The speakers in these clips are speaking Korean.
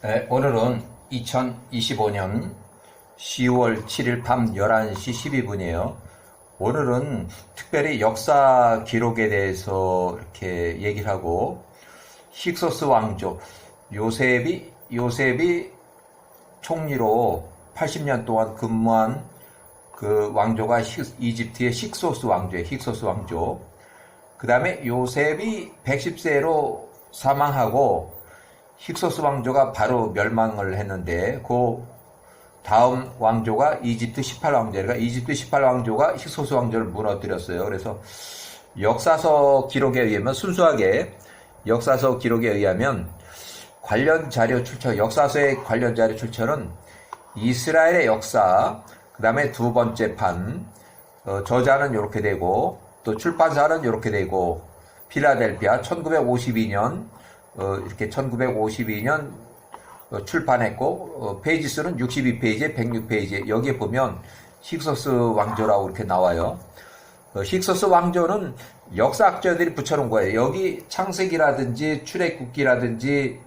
네, 오늘은 2025년 10월 7일 밤 11시 12분이에요. 오늘은 특별히 역사 기록에 대해서 이렇게 얘기를 하고, 힉소스 왕조, 요셉이 총리로 80년 동안 근무한 그 왕조가 이집트의 힉소스 왕조예요. 힉소스 왕조. 그 다음에 요셉이 110세로 사망하고 힉소스 왕조가 바로 멸망을 했는데, 그 다음 왕조가 이집트 18왕조니까 그러니까 이집트 18왕조가 힉소스 왕조를 무너뜨렸어요. 그래서 역사서 기록에 의하면, 순수하게 역사서 기록에 의하면 관련 자료 출처, 역사서의 관련 자료 출처는 이스라엘의 역사, 그 다음에 두 번째 판, 저자는 이렇게 되고, 또 출판사는 이렇게 되고, 필라델피아 1952년, 이렇게 1952년 출판했고, 페이지 수는 62페이지, 106페이지. 여기에 보면 힉소스 왕조라고 이렇게 나와요. 힉소스 왕조는 역사학자들이 붙여놓은 거예요. 여기 창세기라든지 출애굽기라든지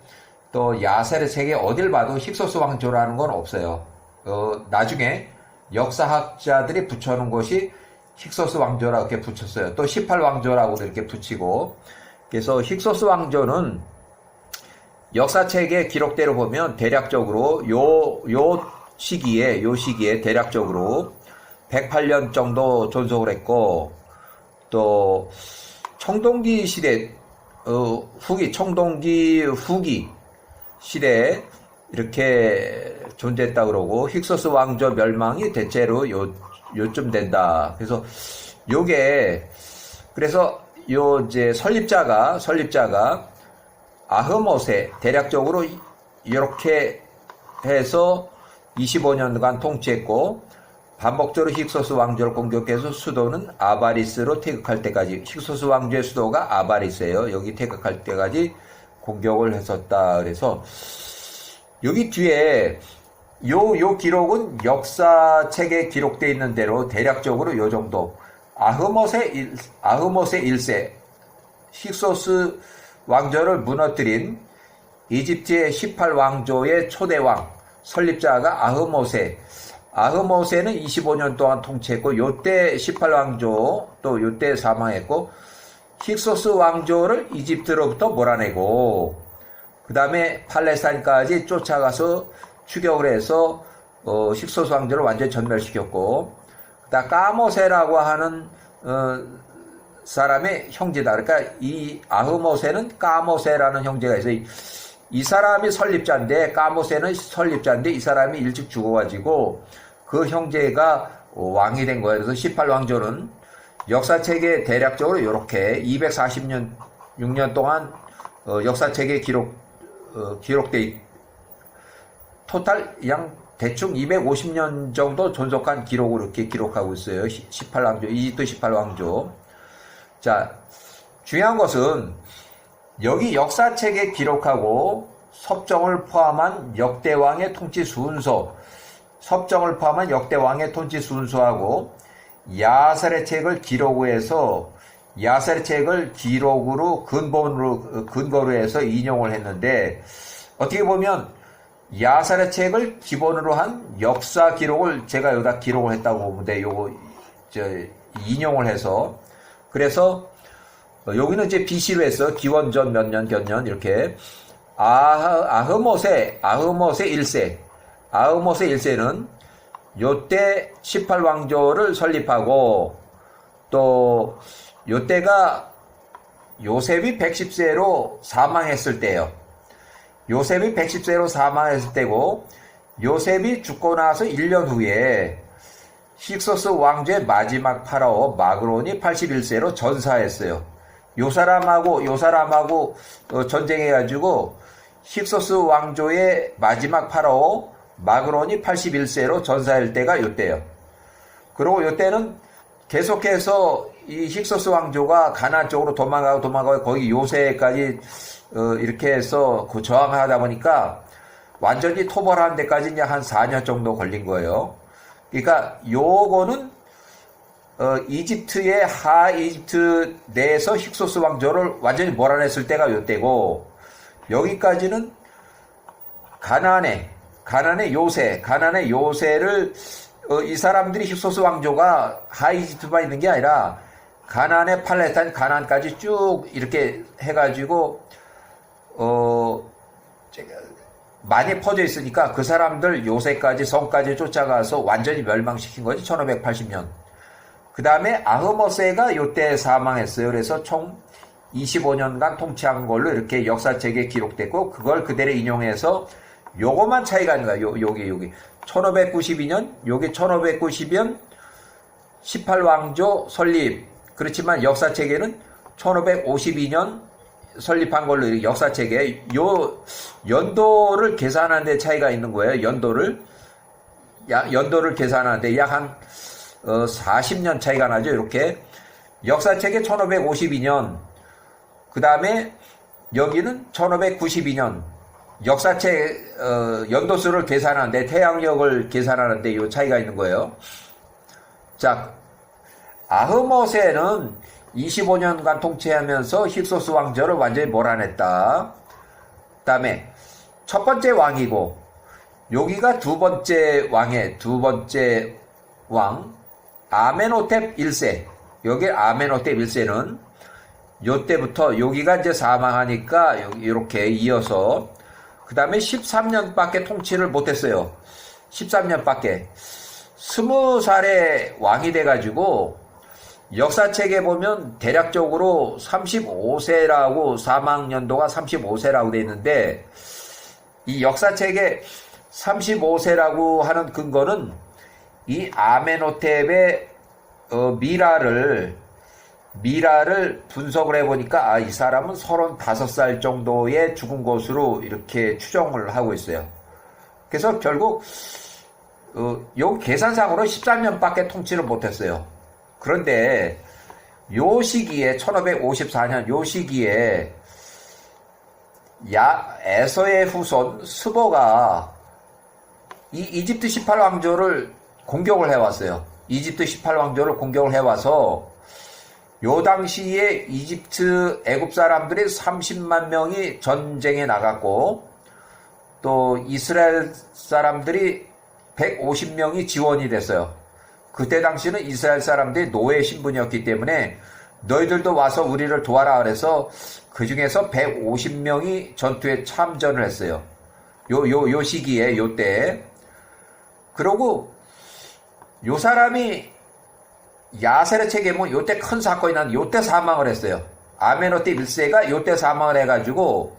또 야셀의 세계 어딜 봐도 힉소스 왕조라는 건 없어요. 나중에 역사학자들이 붙여놓은 것이 힉소스 왕조라고 이렇게 붙였어요. 또 18왕조라고도 이렇게 붙이고. 그래서 힉소스 왕조는 역사책의 기록대로 보면 대략적으로 요 시기에 대략적으로 108년 정도 존속을 했고, 또 청동기 시대 청동기 후기 시대에 이렇게 존재했다 그러고, 힉소스 왕조 멸망이 대체로 요쯤 된다. 그래서 그래서 이제 설립자가 아흐모세, 대략적으로 이렇게 해서 25년간 통치했고, 반복적으로 힉소스 왕조를 공격해서 수도는 아바리스로 퇴각할 때까지, 힉소스 왕조의 수도가 아바리스예요. 여기 퇴각할 때까지 공격을 했었다. 그래서 여기 뒤에 요 기록은 역사책에 기록되어 있는 대로 대략적으로 요 정도. 아흐모세 1세, 힉소스 왕조를 무너뜨린 이집트의 18왕조의 초대왕, 설립자가 아흐모세는 25년 동안 통치했고, 요때 18왕조, 또 요때 사망했고, 힉소스 왕조를 이집트로부터 몰아내고, 그 다음에 팔레스타인까지 쫓아가서 추격을 해서 힉소스 왕조를 완전히 전멸시켰고, 그다음 까모세라고 하는 사람의 형제다. 그러니까 이 아흐모세는 까모세라는 형제가 있어요. 이 사람이 설립자인데, 까모세는 설립자인데, 이 사람이 일찍 죽어가지고 그 형제가 왕이 된 거예요. 그래서 18왕조는 역사책에 대략적으로 이렇게 246년 동안 역사책에 기록돼 토탈 대충 250년 정도 존속한 기록을 이렇게 기록하고 있어요. 18왕조, 이집트 18왕조. 자, 중요한 것은 여기 역사책에 기록하고 섭정을 포함한 역대왕의 통치 순서하고 야셀의 책을 기록으로 근거로 해서 인용을 했는데, 어떻게 보면 야셀의 책을 기본으로 한 역사 기록을 제가 여기다 기록을 했다고 보면 돼. 인용을 해서. 그래서 여기는 이제 BC로 해서 기원전 몇 년 이렇게 아흐모세 1세는 요때 18왕조를 설립하고, 또 요때가 요셉이 110세로 사망했을 때예요. 요셉이 110세로 사망했을 때고, 요셉이 죽고 나서 1년 후에 힉소스 왕조의 마지막 파라오 마그론이 81세로 전사했어요. 요 사람하고 전쟁해가지고 힉소스 왕조의 마지막 파라오 마그론이 81세로 전사할 때가 요때예요. 그리고 요때는 계속해서 이 힉소스 왕조가 가나안 쪽으로 도망가고 거기 요새까지 이렇게 해서 그 저항하다 보니까 완전히 토벌하는 데까지 이제 한 4년 정도 걸린 거예요. 그러니까 요거는 이집트의 하이집트 내에서 힉소스 왕조를 완전히 몰아냈을 때가 요때고, 여기까지는 가나안의 요새를 이 사람들이 힉소스 왕조가 하이집트만 있는 게 아니라 가나안의 팔레스타인 가나안까지 쭉 이렇게 해가지고 많이 퍼져 있으니까 그 사람들 요새까지 성까지 쫓아가서 완전히 멸망시킨 거지. 1580년. 그 다음에 아흐모세가 요때 사망했어요. 그래서 총 25년간 통치한 걸로 이렇게 역사책에 기록됐고, 그걸 그대로 인용해서 요거만 차이가 있는 거야. 여기 1592년, 여기 1590년 18왕조 설립. 그렇지만 역사책에는 1552년 설립한 걸로 역사책에 요 연도를 계산하는 데 차이가 있는 거예요. 연도를 계산하는데 약 한 40년 차이가 나죠. 이렇게 역사책에 1552년, 그 다음에 여기는 1592년. 역사책 연도수를 계산하는데, 태양력을 계산하는데 이 차이가 있는 거예요. 자, 아흐모세는 25년간 통치하면서 힉소스 왕조를 완전히 몰아냈다. 그 다음에 첫 번째 왕이고, 여기가 두 번째 왕 아멘호텝 1세. 여기 아멘호텝 1세는 요때부터, 여기가 이제 사망하니까 이렇게 이어서, 그 다음에 13년밖에 통치를 못했어요. 13년밖에. 20살에 왕이 돼가지고, 역사책에 보면 대략적으로 35세라고, 사망연도가 35세라고 돼 있는데, 이 역사책에 35세라고 하는 근거는 이 아멘호텝의 미라를 분석을 해보니까, 이 사람은 35살 정도에 죽은 것으로 이렇게 추정을 하고 있어요. 그래서 결국 요 계산상으로 13년밖에 통치를 못했어요. 그런데 요 시기에 1554년 요 시기에 에서의 후손 스보가 이 이집트 18왕조를 공격을 해왔어요. 이집트 18왕조를 공격을 해와서 요 당시에 이집트 애굽 사람들이 30만 명이 전쟁에 나갔고, 또 이스라엘 사람들이 150명이 지원이 됐어요. 그때 당시는 이스라엘 사람들이 노예 신분이었기 때문에 너희들도 와서 우리를 도와라 그래서 그 중에서 150명이 전투에 참전을 했어요. 요 시기에, 요때. 그러고 요 사람이 야셀의 책에 보면 요때 큰 사건이 난 요때 사망을 했어요. 아멘호텝 1세가 요때 사망을 해가지고,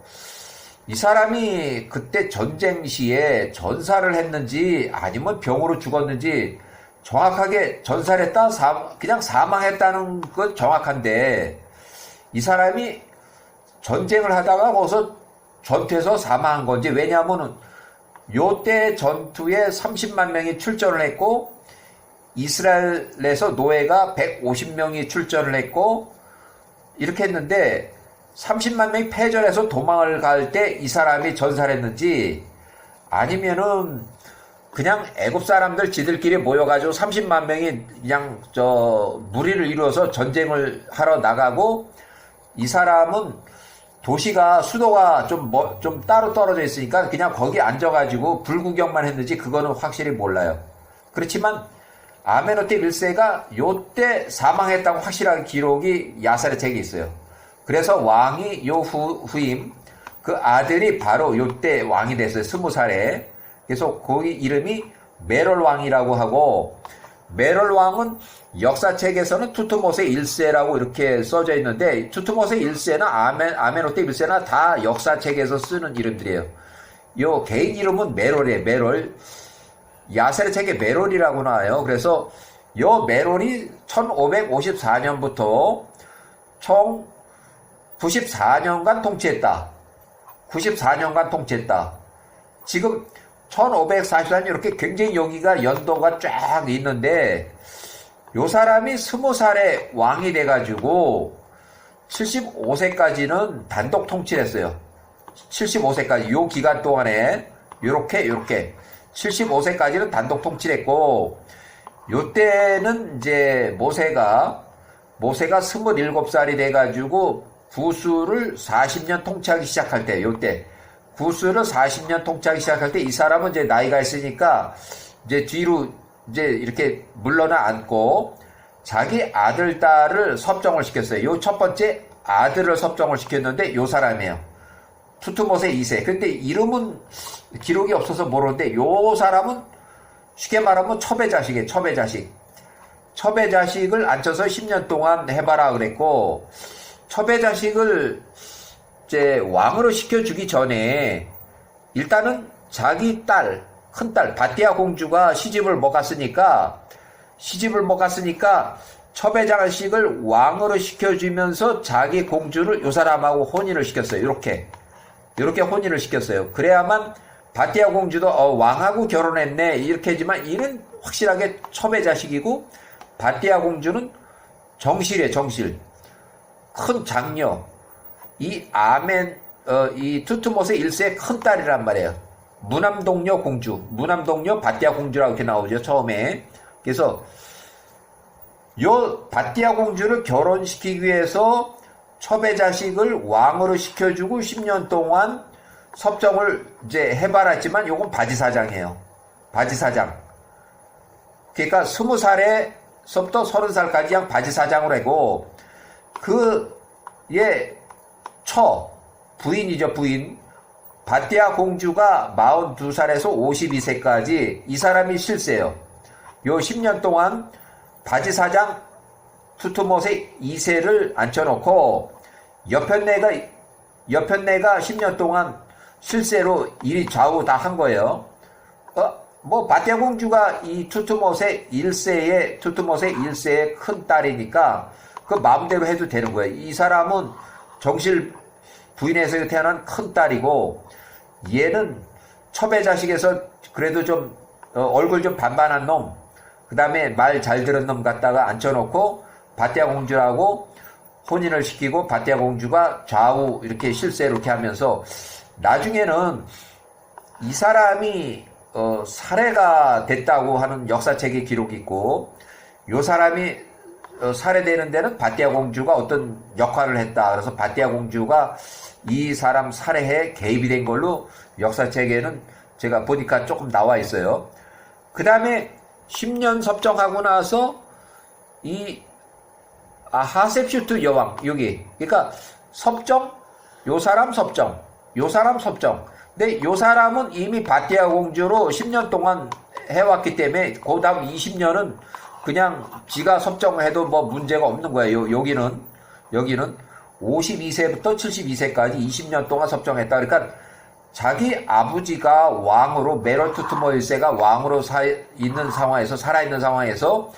이 사람이 그때 전쟁 시에 전사를 했는지 아니면 병으로 죽었는지 정확하게 전사를 했다, 그냥 사망했다는 건 정확한데, 이 사람이 전쟁을 하다가 거기서 전투에서 사망한 건지, 왜냐하면은 요때 전투에 30만 명이 출전을 했고, 이스라엘에서 노예가 150명이 출전을 했고, 이렇게 했는데 30만 명이 패전해서 도망을 갈 때 이 사람이 전사를 했는지, 아니면은 그냥 애굽 사람들 지들끼리 모여가지고 30만 명이 그냥 무리를 이루어서 전쟁을 하러 나가고, 이 사람은 수도가 좀 따로 떨어져 있으니까 그냥 거기 앉아가지고 불구경만 했는지 그거는 확실히 몰라요. 그렇지만 아멘호텝 1세가 요때 사망했다고 확실한 기록이 야살의 책에 있어요. 그래서 왕이 요 후임, 그 아들이 바로 요때 왕이 됐어요. 20살에. 그래서 거기 이름이 메롤 왕이라고 하고, 메롤 왕은 역사책에서는 투트모세 1세라고 이렇게 써져 있는데, 투트모세 1세나 아멘호텝 1세나 다 역사책에서 쓰는 이름들이에요. 요 개인 이름은 메롤이에요. 메롤. 야셀의 책에 메롤이라고 나와요. 그래서 요 메롤이 1554년부터 총 94년간 통치했다. 94년간 통치했다. 지금 1544년 이렇게 굉장히 여기가 연도가 쫙 있는데, 요 사람이 20살에 왕이 돼가지고 75세까지는 단독 통치를 했어요. 75세까지 요 기간 동안에 요렇게 75세까지는 단독 통치를 했고, 요때는 이제 모세가 27살이 돼가지고 구수를 40년 통치하기 시작할 때, 요때 구스를 40년 통치하기 시작할 때 이 사람은 이제 나이가 있으니까 이제 뒤로 이제 이렇게 물러나 앉고 자기 아들, 딸을 섭정을 시켰어요. 요 첫 번째 아들을 섭정을 시켰는데 요 사람이에요. 투트모세 2세. 근데 이름은 기록이 없어서 모르는데 요 사람은 쉽게 말하면 첩의 자식이에요. 첩의 자식. 첩의 자식을 앉혀서 10년 동안 해봐라 그랬고, 첩의 자식을 이제 왕으로 시켜주기 전에 일단은 자기 딸, 큰딸 바띠아 공주가 시집을 못 갔으니까 첩의 자식을 왕으로 시켜주면서 자기 공주를 요 사람하고 혼인을 시켰어요. 이렇게 혼인을 시켰어요. 그래야만 바띠아 공주도 왕하고 결혼했네 이렇게 하지만 이는 확실하게 첩의 자식이고 바띠아 공주는 정실이에요. 정실. 큰 장녀. 이 투트모세 1세의 큰 딸이란 말이에요. 무남동녀 공주. 무남동녀 바띠아 공주라고 이렇게 나오죠. 처음에. 그래서 요 바띠아 공주를 결혼시키기 위해서 첩의 자식을 왕으로 시켜주고 10년 동안 섭정을 이제 해봐랐지만 요건 바지사장이에요. 바지사장. 그러니까 20살에서부터 30살까지 그냥 바지사장으로 하고 부인이죠. 부인. 바띠아 공주가 42살에서 52세까지 이 사람이 실세예요. 요 10년 동안 바지사장 투트모세 2세를 앉혀놓고 여편네가 10년 동안 실세로 일이 좌우 다 한 거예요. 바띠아 공주가 이 투트모세 1세의 큰 딸이니까 그 마음대로 해도 되는 거예요. 이 사람은 정실 부인에서 태어난 큰 딸이고 얘는 첩의 자식에서 그래도 좀 얼굴 좀 반반한 놈, 그 다음에 말 잘 들은 놈 갖다가 앉혀놓고 바띠아 공주라고 혼인을 시키고 바띠아 공주가 좌우 이렇게 실세로 이렇게 하면서 나중에는 이 사람이 살해가 됐다고 하는 역사책에 기록이 있고 요 사람이 살해되는 데는 바띠아 공주가 어떤 역할을 했다. 그래서 바띠아 공주가 이 사람 살해에 개입이 된 걸로 역사책에는 제가 보니까 조금 나와 있어요. 그 다음에 10년 섭정하고 나서 하셉슈트 여왕 여기 그러니까 섭정 요 사람 섭정 근데 요 사람은 이미 바띠아 공주로 10년 동안 해왔기 때문에 그 다음 20년은 그냥 지가 섭정해도 뭐 문제가 없는 거예요. 여기는 52세부터 72세까지 20년 동안 섭정했다. 그러니까 자기 아버지가 왕으로 메롤 투트모 1세가 왕으로 살아있는 상황에서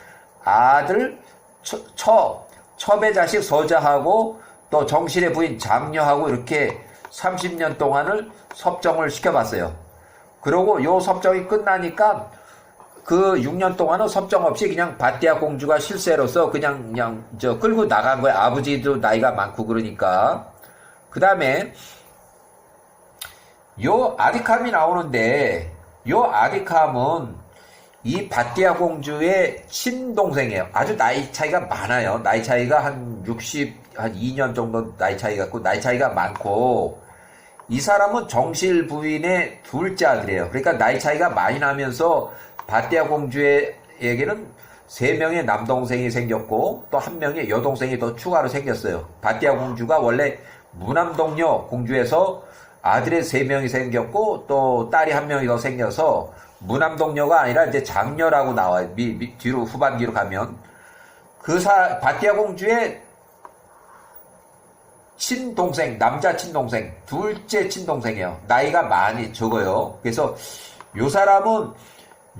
아들 첩의 자식 서자하고 또 정실의 부인 장녀하고 이렇게 30년 동안을 섭정을 시켜봤어요. 그러고 요 섭정이 끝나니까 그 6년 동안은 섭정 없이 그냥 바띠아 공주가 실세로서 그냥 끌고 나간 거예요. 아버지도 나이가 많고 그러니까. 그 다음에 요 아디캄이 나오는데 요 아디캄은 이 바띠아 공주의 친동생이에요. 아주 나이 차이가 많아요. 나이 차이가 한 2년 정도 나이 차이가 있고 나이 차이가 많고 이 사람은 정실 부인의 둘째 아들이에요. 그러니까 나이 차이가 많이 나면서 바띠아 공주에게는 3명의 남동생이 생겼고 또 1명의 여동생이 더 추가로 생겼어요. 바띠아 공주가 원래 무남동녀 공주에서 아들의 3명이 생겼고 또 딸이 1명이 더 생겨서 무남동녀가 아니라 이제 장녀라고 나와요. 뒤로 후반기로 가면 바띠아 공주의 친동생, 남자 친동생, 둘째 친동생이에요. 나이가 많이 적어요. 그래서 요 사람은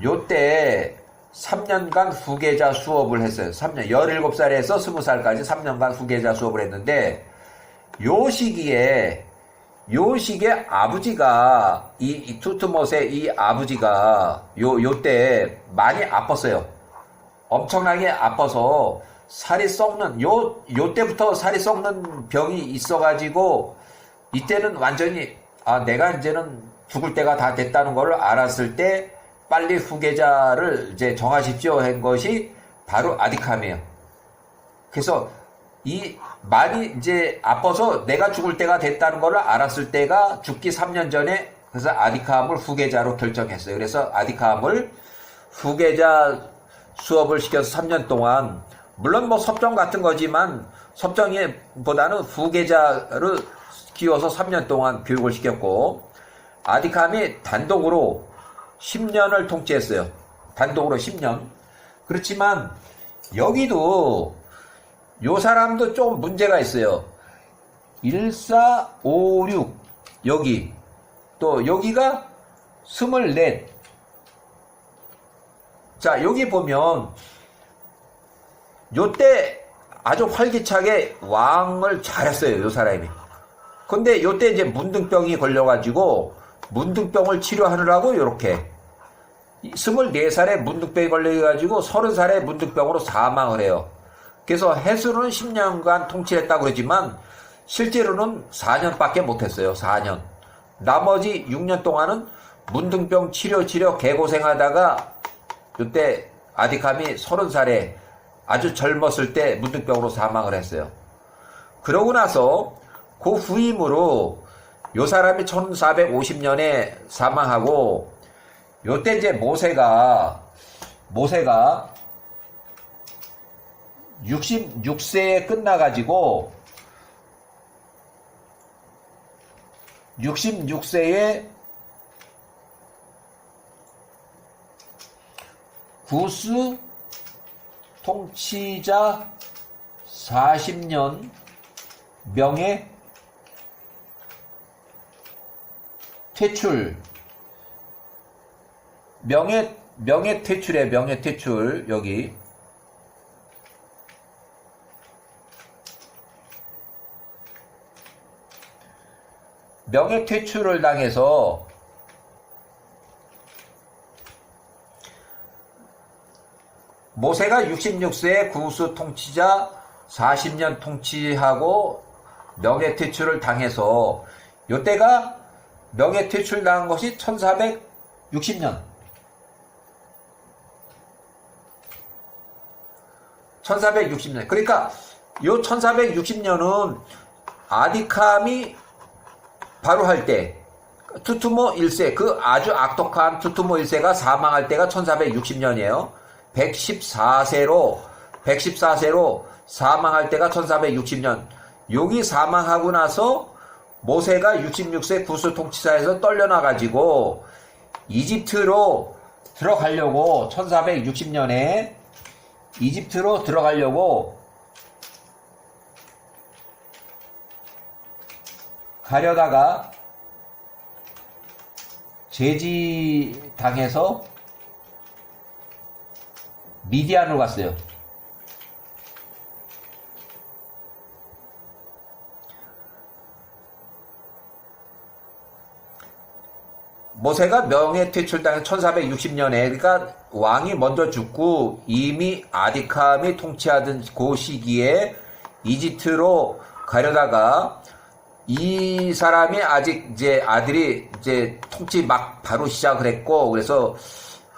요때 3년간 후계자 수업을 했어요. 17살에서 20살까지 3년간 후계자 수업을 했는데 요 시기에 아버지가 이 투트모세 이 아버지가 요때 많이 아팠어요. 엄청나게 아파서 살이 썩는 요때부터 살이 썩는 병이 있어가지고 이때는 완전히 내가 이제는 죽을 때가 다 됐다는 걸 알았을 때 빨리 후계자를 이제 정하십시오 한 것이 바로 아디캄이에요. 그래서 많이 이제 아파서 내가 죽을 때가 됐다는 걸 알았을 때가 죽기 3년 전에, 그래서 아디캄을 후계자로 결정했어요. 그래서 아디캄을 후계자 수업을 시켜서 3년 동안, 물론 뭐 섭정 같은 거지만 섭정보다는 후계자를 키워서 3년 동안 교육을 시켰고, 아디캄이 단독으로 10년을 통치했어요. 단독으로 10년. 그렇지만 여기도 요 사람도 좀 문제가 있어요. 1456 여기 또 여기가 24. 자, 여기 보면 요때 아주 활기차게 왕을 잘했어요, 요 사람이. 근데 요때 이제 문둥병이 걸려가지고 문둥병을 치료하느라고 요렇게 24살에 문둥병이 걸려가지고 30살에 문둥병으로 사망을 해요. 그래서 해수는 10년간 통치했다고 그러지만 실제로는 4년밖에 못했어요. 4년. 나머지 6년 동안은 문둥병 치료 개고생하다가 이때 아디캄이 30살에 아주 젊었을 때 문둥병으로 사망을 했어요. 그러고 나서 그 후임으로 요 사람이 1450년에 사망하고, 요때 이제 모세가 66세에 끝나가지고 66세에 구스 통치자 40년 명예 퇴출, 명예 퇴출, 여기. 명예 퇴출을 당해서 모세가 66세에 구스 통치자 40년 통치하고 명예 퇴출을 당해서 요때가 명예 퇴출 당한 것이 1460년. 1460년. 그러니까 요 1460년은 아디캄이 바로 할 때, 투투모 1세, 그 아주 악독한 투투모 1세가 사망할 때가 1460년이에요. 114세로 사망할 때가 1460년. 여기 사망하고 나서 모세가 66세 구스 통치사에서 떨려나가지고 이집트로 들어가려고 1460년에 이집트로 들어가려고 가려다가 제지당해서 미디안으로 갔어요. 모세가 명예퇴출당한 1460년에, 그러니까 왕이 먼저 죽고 이미 아디캄이 통치하던 그 시기에 이집트로 가려다가 이 사람이 아직 이제 아들이 이제 통치 막 바로 시작을 했고, 그래서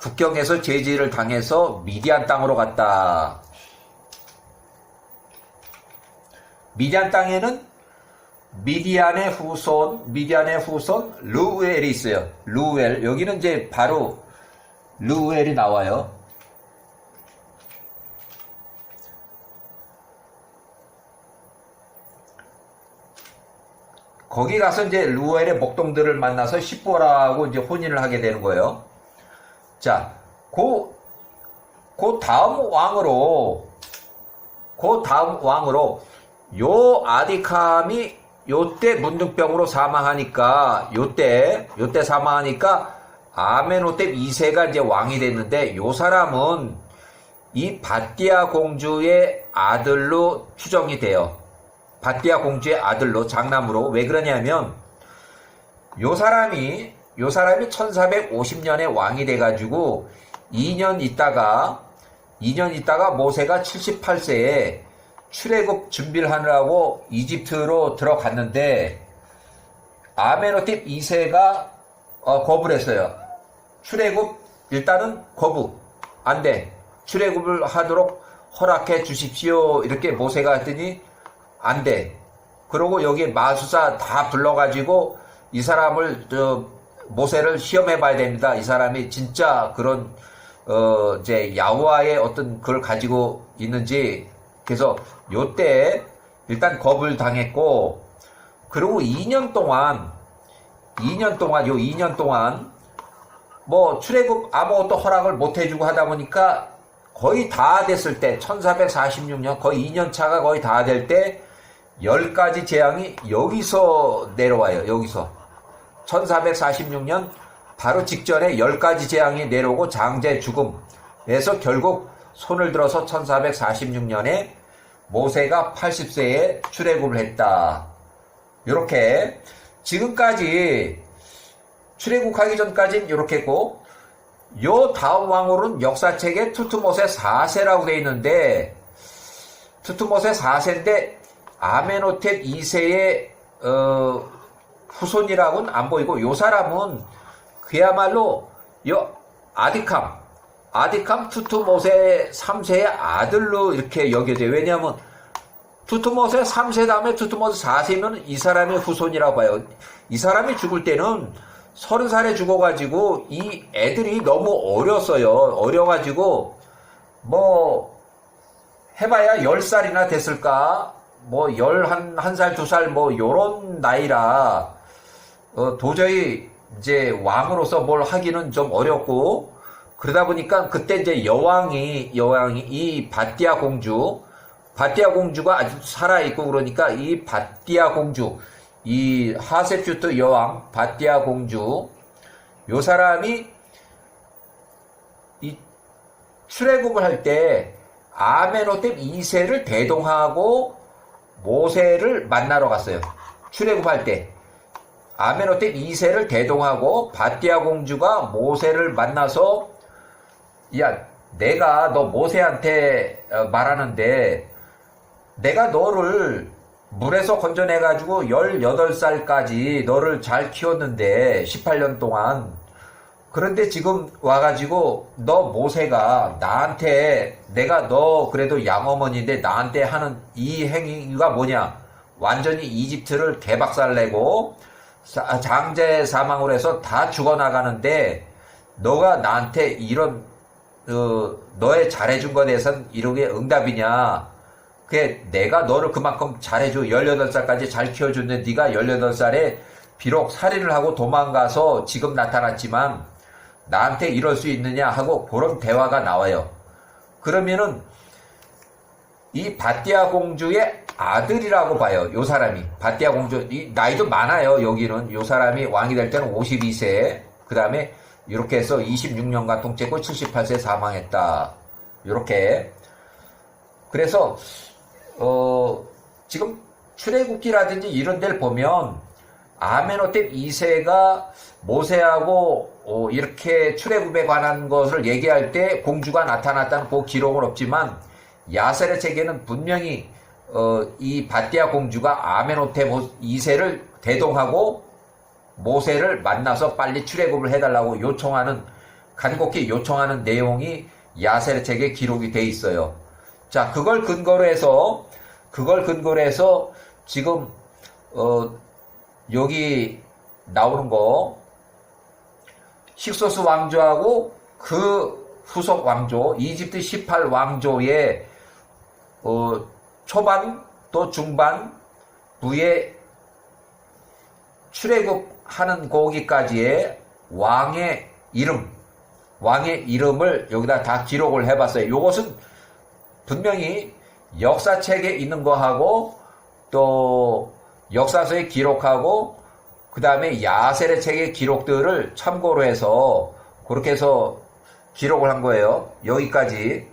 국경에서 제지를 당해서 미디안 땅으로 갔다. 미디안 땅에는 미디안의 후손 르우엘이 있어요. 르우엘. 여기는 이제 바로 르우엘이 나와요. 거기 가서 이제 르우엘의 목동들을 만나서 십보라하고 이제 혼인을 하게 되는 거예요. 자, 그 다음 왕으로 요 아디캄이 요때 문둥병으로 사망하니까, 요때 사망하니까 아멘호텝 2세가 이제 왕이 됐는데, 요 사람은 이 바띠아 공주의 아들로 추정이 돼요. 바띠아 공주의 아들로, 장남으로. 왜 그러냐면 요 사람이 1450년에 왕이 돼가지고 2년 있다가 모세가 78세에 출애굽 준비를 하느라고 이집트로 들어갔는데 아멘호텝 2세가 거부를 했어요. 출애굽 일단은 거부, 안 돼. 출애굽을 하도록 허락해 주십시오. 이렇게 모세가 했더니 안 돼. 그리고 여기 마수사 다 불러가지고 이 사람을 모세를 시험해 봐야 됩니다. 이 사람이 진짜 그런 이제 야후와의 어떤 그걸 가지고 있는지. 그래서 요때 일단 겁을 당했고, 그리고 2년 동안 뭐 출애굽 아무것도 허락을 못 해주고 하다 보니까 거의 다 됐을 때 1446년 거의 2년 차가 거의 다 될 때 10가지 재앙이 여기서 내려와요. 여기서 1446년 바로 직전에 10가지 재앙이 내려오고 장자의 죽음에서 결국 손을 들어서 1446년에 모세가 80세에 출애굽을 했다. 이렇게 지금까지 출애굽하기 전까지는 이렇게 했고, 요 다음 왕으로는 역사책에 투트모세 4세라고 되어 있는데, 투트모세 4세인데 아메노텝 2세의 후손이라고는 안 보이고, 요 사람은 그야말로 요 아디캄 투트모세 3세의 아들로 이렇게 여겨져요. 왜냐하면 투트모세 3세 다음에 투트모세 4세면 이 사람의 후손이라고 봐요. 이 사람이 죽을 때는 30살에 죽어가지고 이 애들이 너무 어렸어요. 어려가지고 뭐 해봐야 10살이나 됐을까? 뭐 11살, 2살 뭐 요런 나이라 도저히 이제 왕으로서 뭘 하기는 좀 어렵고, 그러다 보니까 그때 이제 여왕이 이 바띠아 공주가 아직 살아있고, 그러니까 이 바띠아 공주, 이 하셉슈트 여왕 바띠아 공주, 요 사람이 이 출애굽을 할 때 아메노텝 2세를 대동하고 모세를 만나러 갔어요. 출애굽할 때 아메노텝 2세를 대동하고 바띠아 공주가 모세를 만나서, 야, 내가 너 모세한테 말하는데 내가 너를 물에서 건져내가지고 18살까지 너를 잘 키웠는데 18년 동안, 그런데 지금 와가지고 너 모세가 나한테, 내가 너 그래도 양어머니인데 나한테 하는 이 행위가 뭐냐, 완전히 이집트를 개박살내고 장제 사망을 해서 다 죽어나가는데 너가 나한테 이런 너의 잘해준 것에 대해서는 이렇게 응답이냐. 그게 내가 너를 그만큼 잘해줘. 18살까지 잘 키워줬는데 네가 18살에 비록 살인을 하고 도망가서 지금 나타났지만 나한테 이럴 수 있느냐 하고 그런 대화가 나와요. 그러면은 이 바띠아 공주의 아들이라고 봐요. 요 사람이 바띠아 공주, 이 나이도 많아요. 여기는 요 사람이 왕이 될 때는 52세, 그 다음에 이렇게 해서 26년간 통치했고 78세 사망했다. 이렇게. 그래서 지금 출애굽기라든지 이런 데를 보면 아메노텝 2세가 모세하고 이렇게 출애굽에 관한 것을 얘기할 때 공주가 나타났다는 그 기록은 없지만, 야셀의 책에는 분명히 이 바띠아 공주가 아메노텝 2세를 대동하고 모세를 만나서 빨리 출애굽을 해달라고 간곡히 요청하는 내용이 야셀의 책에 기록이 돼 있어요. 자, 그걸 근거로 해서 지금 여기 나오는 거, 힉소스 왕조하고 그 후속 왕조, 이집트 18왕조의 초반 또 중반 부에 출애굽하는 거기까지의 왕의 이름을 여기다 다 기록을 해봤어요. 이것은 분명히 역사책에 있는 거하고 또 역사서에 기록하고 그 다음에 야셀의 책의 기록들을 참고로 해서 그렇게 해서 기록을 한 거예요. 여기까지.